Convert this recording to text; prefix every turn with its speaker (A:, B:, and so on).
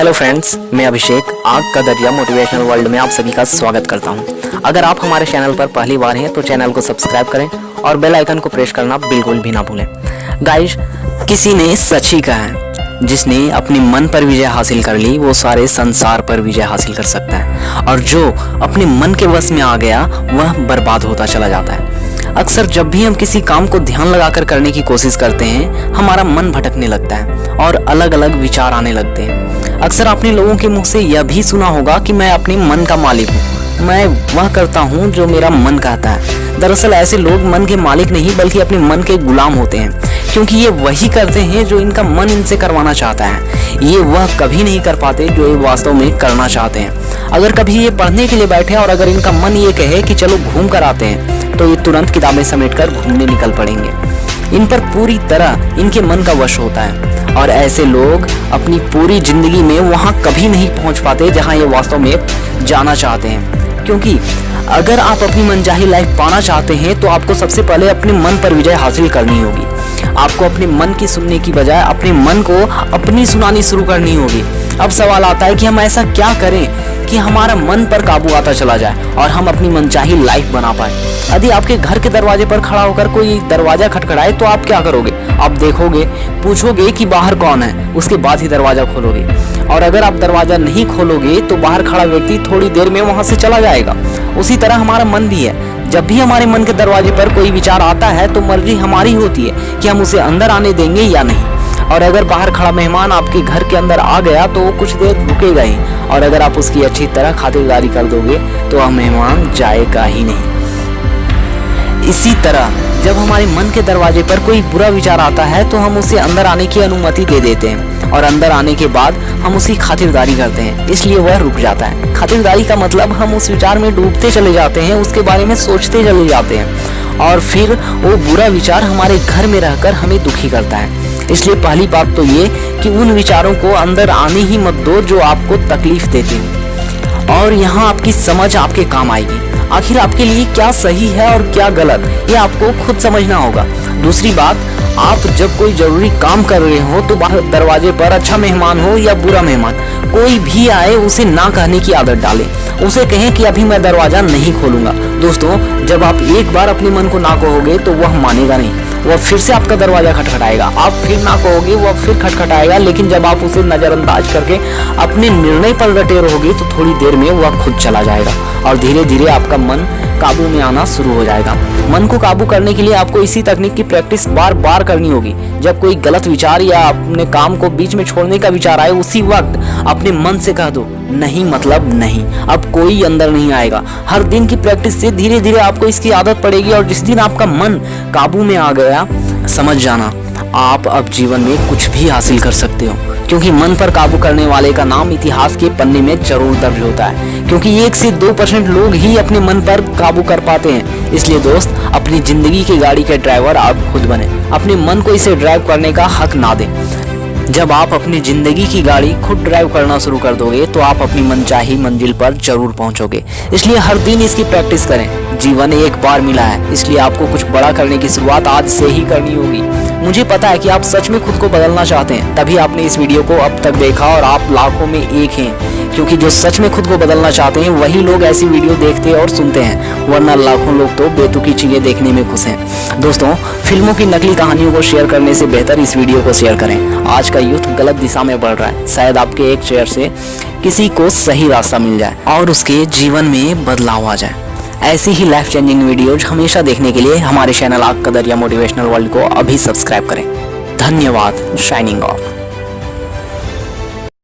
A: Hello friends, मैं अभिषेक आग का दरिया मोटिवेशनल वर्ल्ड में आप सभी का स्वागत करता हूं। अगर आप हमारे चैनल पर पहली बार हैं तो चैनल को सब्सक्राइब करें और बेल आइकन को प्रेस करना बिल्कुल भी ना भूलें। गाइस, किसी ने सच ही कहा है, जिसने अपने मन पर विजय हासिल कर ली वो सारे संसार पर विजय हासिल कर सकता है, और जो अपने मन के वश में आ गया वह बर्बाद होता चला जाता है। अक्सर जब भी हम किसी काम को ध्यान लगाकर करने की कोशिश करते हैं, हमारा मन भटकने लगता है और अलग अलग विचार आने लगते हैं। अक्सर आपने लोगों के मुंह से यह भी सुना होगा कि मैं अपने मन का मालिक हूँ, मैं वह करता हूँ जो मेरा मन कहता है। दरअसल ऐसे लोग मन के मालिक नहीं बल्कि अपने मन के गुलाम होते हैं, क्योंकि ये वही करते हैं जो इनका मन इनसे करवाना चाहता है। ये वह कभी नहीं कर पाते जो ये वास्तव में करना चाहते हैं। अगर कभी ये पढ़ने के लिए बैठे और अगर इनका मन ये कहे कि चलो घूम कर आते हैं, तो ये तुरंत किताबें समेटकर घूमने निकल पड़ेंगे। इन पर पूरी तरह इनके मन का वश होता है, और ऐसे लोग अपनी पूरी जिंदगी में वहां कभी नहीं पहुंच पाते जहां ये वास्तव में जाना चाहते हैं। क्योंकि अगर आप अपनी मनचाही लाइफ पाना चाहते हैं तो आपको सबसे पहले अपने मन पर विजय हासिल करनी होगी। आपको अपने मन की सुनने की बजाय अपने मन को अपनी सुनानी शुरू करनी होगी। अब सवाल आता है कि हम ऐसा क्या करें कि हमारा मन पर काबू आता चला जाए और हम अपनी मनचाही लाइफ बना पाए। यदि आपके घर के दरवाजे पर खड़ा होकर कोई दरवाजा खटखटाए तो आप क्या करोगे? आप देखोगे, पूछोगे कि बाहर कौन है, उसके बाद ही दरवाजा खोलोगे। और अगर आप दरवाजा नहीं खोलोगे तो बाहर खड़ा व्यक्ति थोड़ी देर में वहां से चला जाएगा। उसी तरह हमारा मन भी है। जब भी हमारे मन के दरवाजे पर कोई विचार आता है तो मर्जी हमारी होती है कि हम उसे अंदर आने देंगे या नहीं। और अगर बाहर खड़ा मेहमान आपके घर के अंदर आ गया तो वो कुछ देर रुकेगा ही, और अगर आप उसकी अच्छी तरह खातिरदारी कर दोगे तो वह मेहमान जाएगा ही नहीं। इसी तरह जब हमारे मन के दरवाजे पर कोई बुरा विचार आता है तो हम उसे अंदर आने की अनुमति दे देते हैं, और अंदर आने के बाद हम उसकी खातिरदारी करते हैं, इसलिए वह रुक जाता है। खातिरदारी का मतलब हम उस विचार में डूबते चले जाते हैं, उसके बारे में सोचते चले जाते हैं, और फिर वो बुरा विचार हमारे घर में रहकर हमें दुखी करता है। इसलिए पहली बात तो ये कि उन विचारों को अंदर आने ही मत दो जो आपको तकलीफ देते हैं, और यहाँ आपकी समझ आपके काम आएगी। आखिर आपके लिए क्या सही है और क्या गलत, ये आपको खुद समझना होगा। दूसरी बात, आप जब कोई जरूरी काम कर रहे हो तो बाहर दरवाजे पर अच्छा मेहमान हो या बुरा मेहमान, कोई भी आए उसे ना कहने की आदत डालें। उसे कहें कि अभी मैं दरवाजा नहीं खोलूंगा। दोस्तों, जब आप एक बार अपने मन को ना कहोगे तो वह मानेगा नहीं, वह फिर से आपका दरवाजा खटखटाएगा। आप फिर ना कहोगे, वह फिर खटखटाएगा, लेकिन जब आप उसे नजरअंदाज करके अपने निर्णय पर डटे रहोगे तो थोड़ी देर में वह खुद चला जाएगा, और धीरे धीरे आपका मन काबू में आना शुरू हो जाएगा। मन को काबू करने के लिए आपको इसी तकनीक की प्रैक्टिस बार बार करनी होगी। जब कोई गलत विचार या अपने काम को बीच में छोड़ने का विचार आए, उसी वक्त अपने मन से कह दो, नहीं मतलब नहीं, अब कोई अंदर नहीं आएगा। हर दिन की प्रैक्टिस से धीरे धीरे आपको इसकी आदत पड़ेगी, और जिस दिन आपका मन काबू में आ गया, समझ जाना आप अब जीवन में कुछ भी हासिल कर सकते हो। क्योंकि मन पर काबू करने वाले का नाम इतिहास के पन्ने में जरूर दर्ज होता है, क्योंकि 1 से 2% लोग ही अपने मन पर काबू कर पाते हैं। इसलिए दोस्त, अपनी जिंदगी की गाड़ी के ड्राइवर आप खुद बने, अपने मन को इसे ड्राइव करने का हक ना दें। जब आप अपनी जिंदगी की गाड़ी खुद ड्राइव करना शुरू कर दोगे तो आप अपनी मनचाही मंजिल पर जरूर पहुंचोगे। इसलिए हर दिन इसकी प्रैक्टिस करें। जीवन एक बार मिला है, इसलिए आपको कुछ बड़ा करने की शुरुआत आज से ही करनी होगी। मुझे पता है कि आप सच में खुद को बदलना चाहते हैं, तभी आपने इस वीडियो को अब तक देखा, और आप लाखों में एक हैं। क्योंकि जो सच में खुद को बदलना चाहते हैं वही लोग ऐसी वीडियो देखते और सुनते हैं, वरना लाखों लोग तो बेतुकी चीजें देखने में खुश हैं। दोस्तों, फिल्मों की नकली कहानियों को शेयर करने से बेहतर इस वीडियो को शेयर करें। आज का यूथ गलत दिशा में बढ़ रहा है, शायद आपके एक शेयर से किसी को सही रास्ता मिल जाए और उसके जीवन में बदलाव आ जाए। ऐसी ही लाइफ चेंजिंग वीडियोज हमेशा देखने के लिए हमारे चैनल आग का दरिया मोटिवेशनल वर्ल्ड को अभी सब्सक्राइब करें। धन्यवाद। Shining of.